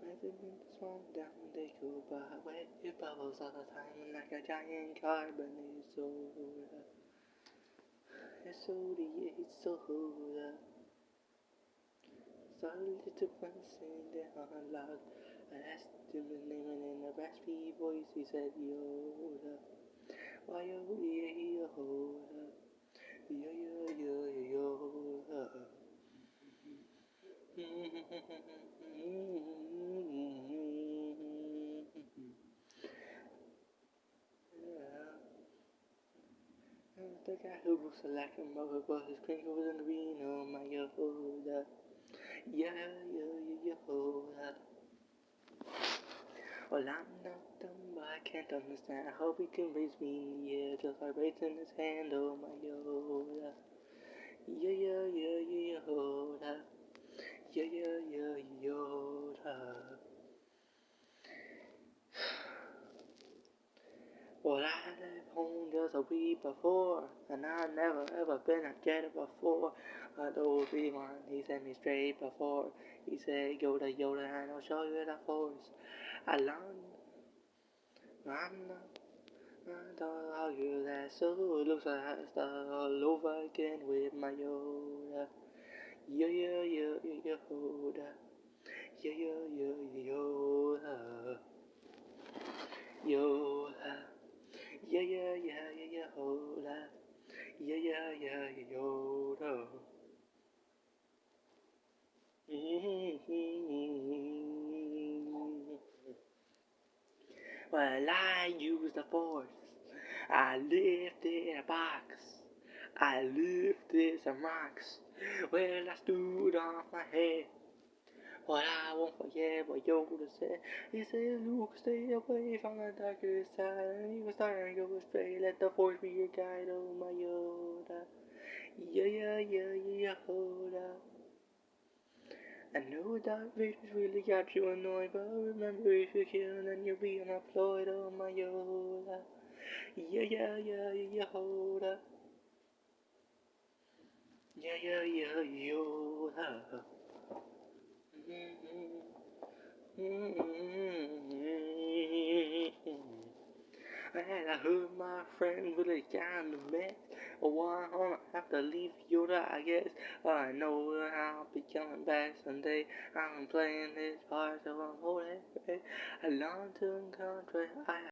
imagining this one down the Cuba with your bubbles all the time like a giant carbonate soda. It's soda, yeah, it's soda. Started to sing the unloud. I asked him his name and in a raspy voice he said Yoda. Why oh yeah Yoda. Yoda. The guy who looks like a mother, but his crinkle was in green. Oh my Yoda. Yoda. Well, I'm not dumb, but I can't understand. I hope he can raise me in the air, just like raising his hand. Oh my Yoda. Yoda. Yoda. Well, I left home just a week before, and I never ever been a jet before. But old one, he sent me straight before. He said, Yoda, Yoda, and I'll show you the force. I learned, I'm not, I don't argue that, so it looks like I start all over again with my Yoda. Yoda. Yoda. Yoda. Yoda. Yoda. Well, I use the force. I lifted a box. I lifted some rocks. Well, I stood on my head. What I won't forget what Yoda said. He said, Luke, stay away from the darker side. And he was starting to go astray. Let the force be your guide, oh my Yoda. Yoda. I know that race really got you annoyed, but remember if you kill, then you'll be unemployed, oh my Yoda. Yoda. Yoda. And I heard my friend really kind of mad. Why I have to leave Yoda, I guess. I know I'll be coming back someday. I'm playing this part, so I'm holding a long-term contract.